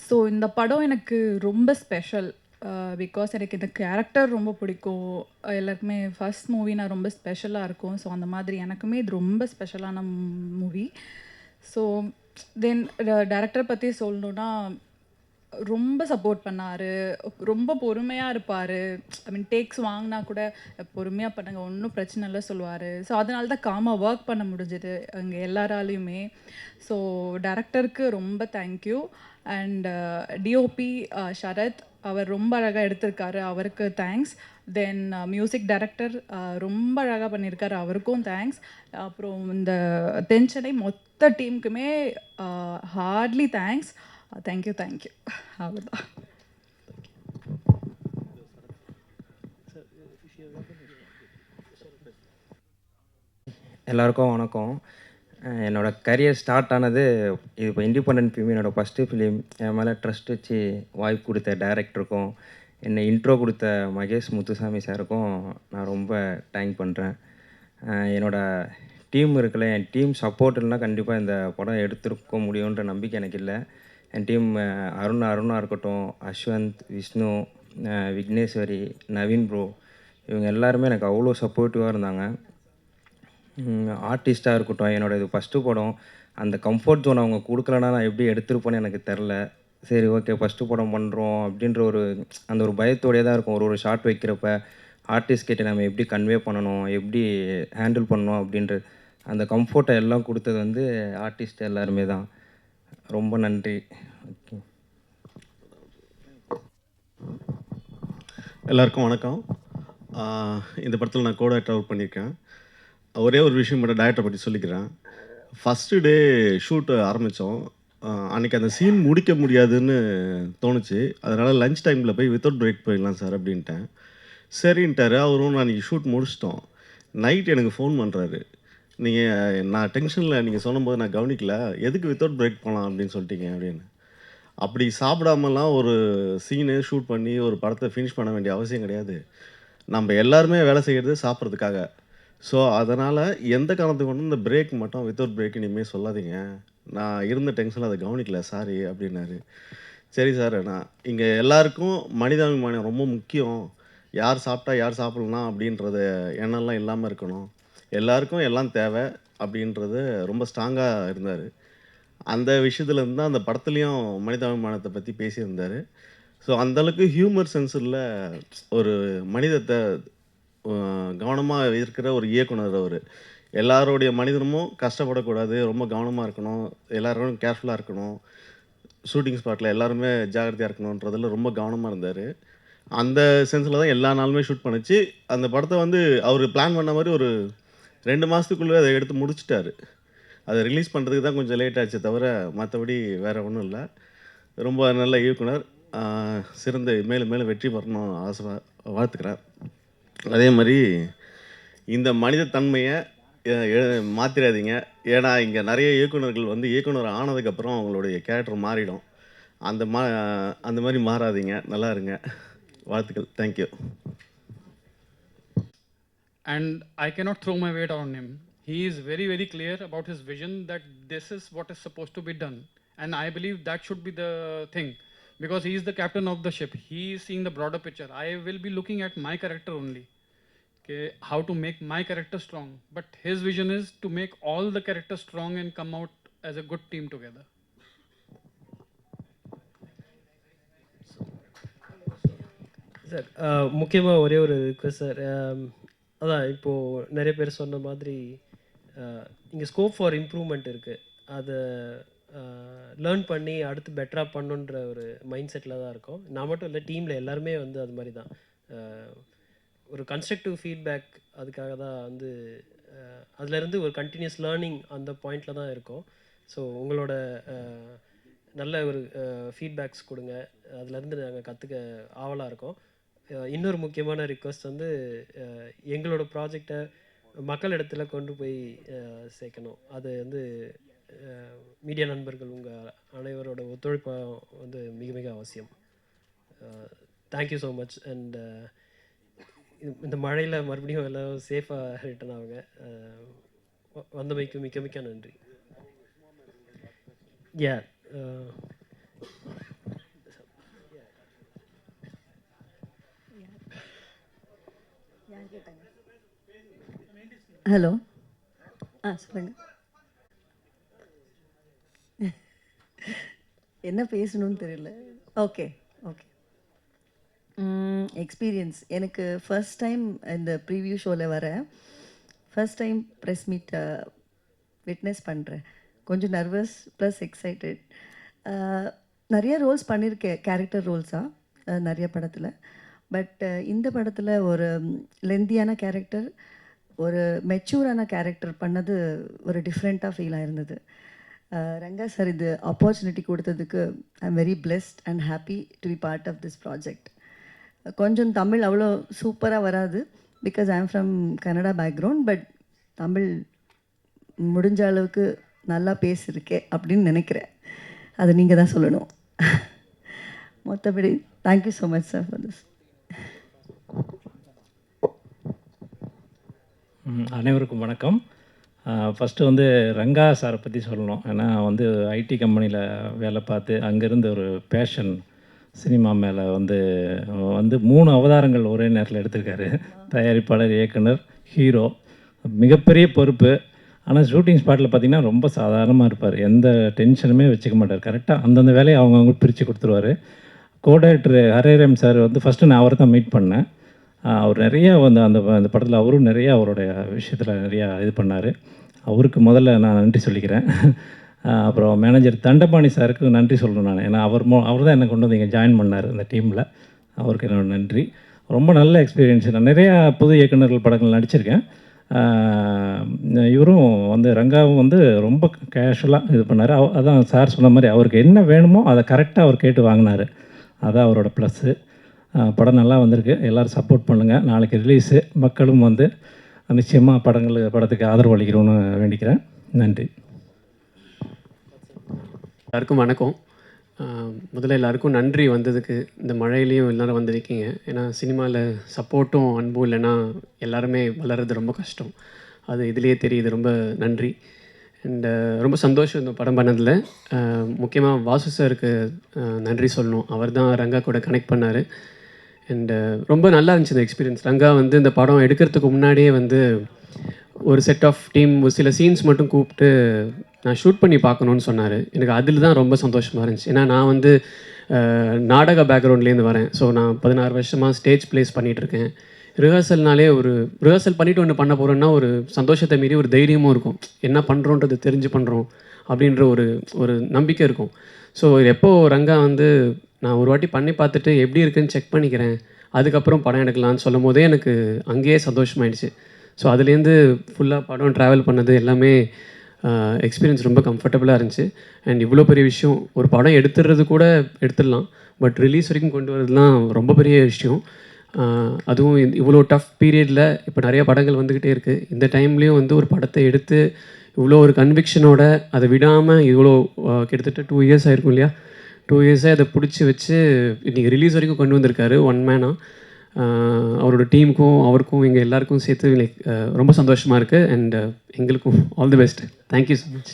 So இந்த படம் எனக்கு ரொம்ப ஸ்பெஷல். பிகாஸ் எனக்கு இந்த கேரக்டர் ரொம்ப பிடிக்கும். எல்லாருக்குமே ஃபர்ஸ்ட் மூவி நான் ரொம்ப ஸ்பெஷலாக இருக்கும். ஸோ அந்த மாதிரி எனக்குமே இது ரொம்ப ஸ்பெஷலான மூவி. ஸோ தென் டைரக்டர் பற்றி சொல்லணுன்னா ரொம்ப சப்போர்ட் பண்ணாரு. ரொம்ப பொறுமையா இருப்பாரு. ஐ மீன் டேக்ஸ் வாங்குனா கூட பொறுமையா பண்ணுங்க, ஒண்ணும் பிரச்சனை இல்ல சொல்லுவாரு. ஸோ அதனால தான் காமா வொர்க் பண்ண முடிஞ்சது அங்க எல்லாராலயுமே. ஸோ டைரக்டருக்கு ரொம்ப thank you. And DOP Sharath அவர் ரொம்ப அழகா எடுத்திருக்காரு. அவருக்கு தேங்க்ஸ். தென் மியூசிக் டைரக்டர் ரொம்ப அழகா பண்ணியிருக்காரு. அவருக்கும் தேங்க்ஸ். அப்புறம் இந்த தென்சென்னை மொத்த டீமுக்குமே ஹார்ட்லி தேங்க்ஸ். Thank you thank you. அவ்வளோதான். எல்லாருக்கும் வணக்கம். என்னோடய கரியர் ஸ்டார்ட் ஆனது இது இப்போ இண்டிபெண்டன்ட் ஃபிலிம் என்னோடய ஃபஸ்ட்டு ஃபிலிம். என் மேலே ட்ரஸ்ட் வச்சு வாய்ப்பு கொடுத்த டைரக்டருக்கும், என்னை இன்ட்ரோ கொடுத்த மகேஷ் முத்துசாமி சாருக்கும் நான் ரொம்ப தேங்க் பண்ணுறேன். என்னோடய டீம் இருக்குல்ல, என் டீம் சப்போர்ட் இல்லைனா கண்டிப்பாக இந்த படம் எடுத்திருக்க முடியுன்ற நம்பிக்கை எனக்கு இல்லை. என் டீம் அருணா இருக்கட்டும், அஸ்வந்த், விஷ்ணு, விக்னேஸ்வரி, நவீன் ப்ரோ, இவங்க எல்லாருமே எனக்கு அவ்வளோ சப்போர்ட்டிவாக இருந்தாங்க. ஆர்டிஸ்ட்டாக இருக்கட்டும், என்னோட இது ஃபஸ்ட்டு படம். அந்த கம்ஃபர்ட் ஜோன் அவங்க குடுக்கலனா நான் எப்படி எடுத்திருப்பேன்னு எனக்கு தெரில. சரி ஓகே ஃபஸ்ட்டு படம் பண்ணுறோம் அப்படின்ற அந்த ஒரு பயத்தோடயே தான் இருக்கும். ஒரு ஷாட் வைக்கிறப்ப, ஆர்டிஸ்ட் கிட்ட நம்ம எப்படி கன்வே பண்ணணும், எப்படி ஹேண்டில் பண்ணணும் அப்படின்றது. அந்த கம்ஃபர்ட்டை எல்லாம் குடுத்தது வந்து ஆர்டிஸ்ட் எல்லாருமே தான். ரொம்ப நன்றி. ஓகே. எல்லாருக்கும் வணக்கம். இந்த படத்தில் நான் கோ-டைரக்டர் ஒர்க் பண்ணியிருக்கேன். ஒரே ஒரு விஷயம் மட்டும் டைரக்டரை பற்றி சொல்லிக்கிறேன். ஃபஸ்ட்டு டே ஷூட் ஆரம்பித்தோம். அன்றைக்கி அந்த சீன் முடிக்க முடியாதுன்னு தோணுச்சு. அதனால் லஞ்ச் டைமில் போய் வித்தவுட் பிரேக் போயிடலாம் சார் அப்படின்ட்டேன். சரின்ட்டார். அவரும் நான் அன்றைக்கி ஷூட் முடிச்சிட்டோம். நைட் எனக்கு ஃபோன் பண்ணுறாரு. நான் டென்ஷனில் நீங்கள் சொன்னபோது நான் கவனிக்கல. எதுக்கு வித்தவுட் பிரேக் போகலாம் அப்படின்னு சொல்லிட்டீங்க அப்படின்னு. அப்படி சாப்பிடாமலாம் ஒரு சீனு ஷூட் பண்ணி ஒரு படத்தை ஃபினிஷ் பண்ண வேண்டிய அவசியம் கிடையாது. நம்ம எல்லாருமே வேலை செய்கிறது சாப்பிட்றதுக்காக. ஸோ, அதனால் எந்த காரணத்துக்கு கொண்டும் இந்த பிரேக் மட்டும் வித்தவுட் பிரேக் இனிமேல் சொல்லாதீங்க. நான் இருந்த டென்ஷனில் அதை கவனிக்கல சாரி அப்படின்னாரு. சரி சார், நான் இங்கே எல்லாருக்கும் மனிதாபிமானம் ரொம்ப முக்கியம். யார் சாப்பிட்டா யார் சாப்பிட்லாம் அப்படின்றத எண்ணம்லாம் இல்லாமல் இருக்கணும். எல்லாருக்கும் எல்லாம் தேவை அப்படின்றது ரொம்ப ஸ்ட்ராங்காக இருந்தார். அந்த விஷயத்துலேருந்து தான் அந்த படத்துலேயும் மனிதாபிமானத்தை பற்றி பேசியிருந்தார். ஸோ அந்தளவுக்கு ஹியூமர் சென்ஸில் ஒரு மனிதத்தை கவனமாக இருக்கிற ஒரு இயக்குனர் அவர். எல்லாருடைய மனிதனமும் கஷ்டப்படக்கூடாது, ரொம்ப கவனமாக இருக்கணும், எல்லோரும் கேர்ஃபுல்லாக இருக்கணும், ஷூட்டிங் ஸ்பாட்டில் எல்லாருமே ஜாகிரதையாக இருக்கணுன்றதில் ரொம்ப கவனமாக இருந்தார். அந்த சென்ஸில் தான் எல்லா நாளுமே ஷூட் பண்ணிச்சு. அந்த படத்தை வந்து அவர் பிளான் பண்ண மாதிரி ஒரு 2 மாதத்துக்குள்ளே அதை எடுத்து முடிச்சிட்டாரு. அதை ரிலீஸ் பண்ணுறதுக்கு தான் கொஞ்சம் லேட் ஆச்சே தவிர மற்றபடி வேறு ஒன்றும் இல்லை. ரொம்ப நல்ல இயக்குனர். சிறந்த மேலும் மேலும் வெற்றி பெறணும்னு வாழ்த்துக்கிறேன். அதே மாதிரி இந்த மனித தன்மையை மாற்றிடாதீங்க. ஏன்னா இங்கே நிறைய இயக்குனர்கள் வந்து இயக்குனர் ஆனதுக்கப்புறம் அவங்களுடைய கேரக்டர் மாறிடும். அந்த மாதிரி மாறாதீங்க, நல்லா இருங்க. வாழ்த்துக்கள். Thank you. And I cannot throw my weight on him. He is very, very clear about his vision that this is what is supposed to be done. And I believe that should be the thing. Because he is the captain of the ship. He is seeing the broader picture. I will be looking at my character only. Okay, how to make my character strong. But his vision is to make all the characters strong and come out as a good team together. Sir, முக்கியமாக ஒரே ஒரு request sir. அதான் இப்போது நிறைய பேர் சொன்ன மாதிரி இங்கே ஸ்கோப் ஃபார் இம்ப்ரூவ்மெண்ட் இருக்குது. அதை லேர்ன் பண்ணி அடுத்து பெட்டராக பண்ணுன்ற ஒரு மைண்ட் செட்டில் தான் இருக்கோம். நான் மட்டும் இல்லை, டீமில் எல்லாருமே வந்து அது மாதிரி தான். ஒரு கன்ஸ்ட்ரக்டிவ் ஃபீட்பேக் அதுக்காக தான் வந்து அதுலேருந்து ஒரு கண்டினியூஸ் லேர்னிங் அந்த பாயிண்டில் தான் இருக்கோம். ஸோ உங்களோட நல்ல ஒரு ஃபீட்பேக்ஸ் கொடுங்க. அதுலேருந்து நாங்கள் கற்றுக்க ஆவலாக இருக்கோம். இன்னொரு முக்கியமான ரிக்வெஸ்ட் வந்து எங்களோட ப்ராஜெக்டை மக்கள் இடத்துல கொண்டு போய் சேர்க்கணும். அது வந்து மீடியா நண்பர்கள் உங்கள் அனைவரோட ஒத்துழைப்பு வந்து மிக மிக அவசியம். Thank you so much. அண்ட் இந்த மழையில் மறுபடியும் எல்லாம் சேஃபாக ரிட்டர்ன் ஆகுங்க. வந்தமைக்கு மிக்க மிக்க நன்றி. யா ஹலோ. சொல்லுங்கள். என்ன பேசணும்னு தெரியல. Okay okay. எக்ஸ்பீரியன்ஸ் எனக்கு ஃபர்ஸ்ட் டைம் இந்த ப்ரீவியூ ஷோவில் வரேன். First time press meet witness பண்ணுறேன். கொஞ்சம் நர்வஸ் ப்ளஸ் எக்ஸைட்டட். நிறைய ரோல்ஸ் பண்ணியிருக்கேன், கேரக்டர் ரோல்ஸாக நிறைய படத்தில். பட் இந்த படத்தில் ஒரு லெந்தியான கேரக்டர், ஒரு மெச்சூரான கேரக்டர் பண்ணது ஒரு டிஃப்ரெண்ட்டாக ஃபீல் ஆயிருந்தது. ரங்கா சார் இது ஆப்பர்ச்சுனிட்டி கொடுத்ததுக்கு I am very blessed and happy to be part of this project. கொஞ்சம் தமிழ் அவ்வளோ சூப்பராக வராது because I am from Kannada background. But Tamil முடிஞ்ச அளவுக்கு நல்லா பேசியிருக்கேன் அப்படின்னு நினைக்கிறேன். அது நீங்கள் தான் சொல்லணும். மற்றபடி thank you so much sir for this. அனைவருக்கும் வணக்கம். ஃபஸ்ட்டு வந்து ரங்கா சாரை பற்றி சொல்லணும். ஏன்னா வந்து ஐடி கம்பெனியில் வேலை பார்த்து அங்கேருந்து ஒரு பேஷன் சினிமா மேலே வந்து 3 அவதாரங்கள் ஒரே நேரத்தில் எடுத்திருக்காரு. தயாரிப்பாளர், இயக்குனர், ஹீரோ. மிகப்பெரிய பொறுப்பு. ஆனால் ஷூட்டிங் ஸ்பாட்டில் பார்த்திங்கன்னா ரொம்ப சாதாரணமாக இருப்பார். எந்த டென்ஷனுமே வச்சுக்க மாட்டார். கரெக்டாக அந்தந்த வேலையை அவங்கவுங்க பிரித்து கொடுத்துருவார். கோ-டைரக்டர் ஹரேராம் சார் வந்து ஃபஸ்ட்டு நான் அவரை தான் மீட் பண்ணேன். அவர் நிறையா வந்து அந்த படத்தில் அவரும் நிறையா அவருடைய விஷயத்தில் நிறையா இது பண்ணார். அவருக்கு முதல்ல நான் நன்றி சொல்லிக்கிறேன். அப்புறம் மேனேஜர் தண்டபாணி சாருக்கு நன்றி சொல்லணும் நான். ஏன்னா அவர் தான் என்னை கொண்டு வந்து இங்கே ஜாயின் பண்ணார் இந்த டீமில். அவருக்கு என்னோட நன்றி. ரொம்ப நல்ல எக்ஸ்பீரியன்ஸ். நான் நிறையா புது இயக்குநர்கள் படங்கள் நடிச்சிருக்கேன். இவரும் வந்து ரங்காவும் வந்து ரொம்ப கேஷுவலாக இது பண்ணார். அதான் சார் சொன்ன மாதிரி அவருக்கு என்ன வேணுமோ அதை கரெக்டாக அவர் கேட்டு வாங்கினார். அதான் அவரோட ப்ளஸ்ஸு. படம் நல்லா வந்திருக்கு. எல்லோரும் சப்போர்ட் பண்ணுங்கள். நாளைக்கு ரிலீஸு. மக்களும் வந்து நிச்சயமாக படத்துக்கு ஆதரவு அளிக்கணும்னு வேண்டிக்கிறேன். நன்றி. எல்லாருக்கும் வணக்கம். முதல்ல எல்லாருக்கும் நன்றி வந்ததுக்கு. இந்த மழையிலையும் எல்லோரும் வந்திருக்கீங்க. ஏன்னா சினிமாவில் சப்போர்ட்டும் அன்பும் இல்லைன்னா எல்லாருமே வளர்கிறது ரொம்ப கஷ்டம். அது இதுலேயே தெரியுது. ரொம்ப நன்றி. அண்ட் ரொம்ப சந்தோஷம் இந்த படம் பண்ணதில். முக்கியமாக வாசு சாருக்கு நன்றி சொல்லணும். அவர் தான் ரங்கா கூட கனெக்ட் பண்ணார். அண்டு ரொம்ப நல்லா இருந்துச்சு இந்த எக்ஸ்பீரியன்ஸ். ரங்கா வந்து இந்த படம் எடுக்கிறதுக்கு முன்னாடியே வந்து ஒரு செட் ஆஃப் டீம் ஒரு சில சீன்ஸ் மட்டும் கூப்பிட்டு நான் ஷூட் பண்ணி பார்க்கணுன்னு சொன்னார். எனக்கு அதில் தான் ரொம்ப சந்தோஷமாக இருந்துச்சு. ஏன்னா நான் வந்து நாடக பேக்ரவுண்ட்லேருந்து வரேன். ஸோ நான் 16 வருஷமாக ஸ்டேஜ் ப்ளேஸ் பண்ணிகிட்ருக்கேன். ரிஹர்சல்னாலே ரிஹர்சல் பண்ணிவிட்டு ஒன்று பண்ண போகிறோன்னா ஒரு சந்தோஷத்தை மீறி ஒரு தைரியமும் இருக்கும். என்ன பண்ணுறோன்றது தெரிஞ்சு பண்ணுறோம் அப்படின்ற ஒரு நம்பிக்கை இருக்கும். ஸோ எப்போ ரங்கா வந்து நான் ஒரு வாட்டி பண்ணி பார்த்துட்டு எப்படி இருக்குன்னு செக் பண்ணிக்கிறேன், அதுக்கப்புறம் படம் எடுக்கலான்னு சொல்லும் போதே எனக்கு அங்கேயே சந்தோஷமாயிடுச்சு. ஸோ அதுலேருந்து ஃபுல்லாக படம் ட்ராவல் பண்ணது எல்லாமே எக்ஸ்பீரியன்ஸ் ரொம்ப கம்ஃபர்டபுளாக இருந்துச்சு. அண்ட் இவ்வளோ பெரிய விஷயம், ஒரு படம் எடுத்துடுறது கூட எடுத்துடலாம், பட் ரிலீஸ் வரைக்கும் கொண்டு வரதுலாம் ரொம்ப பெரிய விஷயம். அதுவும் இவ்வளோ டஃப் பீரியடில் இப்போ நிறைய படங்கள் வந்துக்கிட்டே இருக்குது. இந்த டைம்லேயும் வந்து ஒரு படத்தை எடுத்து இவ்வளோ ஒரு கன்விக்ஷனோட அதை விடாமல் இவ்வளோ கிட்டத்தட்ட 2 இயர்ஸ் ஆகிருக்கும் இல்லையா, 2 இயர்ஸாக அதை பிடிச்சி வச்சு இன்றைக்கி ரிலீஸ் வரைக்கும் கொண்டு வந்திருக்காரு ஒன் மேனாக. அவரோட டீமுக்கும் அவருக்கும் எங்கள் எல்லாருக்கும் சேர்த்து லைக் ரொம்ப சந்தோஷமாக இருக்குது. அண்ட் எங்களுக்கும் all the best. Thank you so much.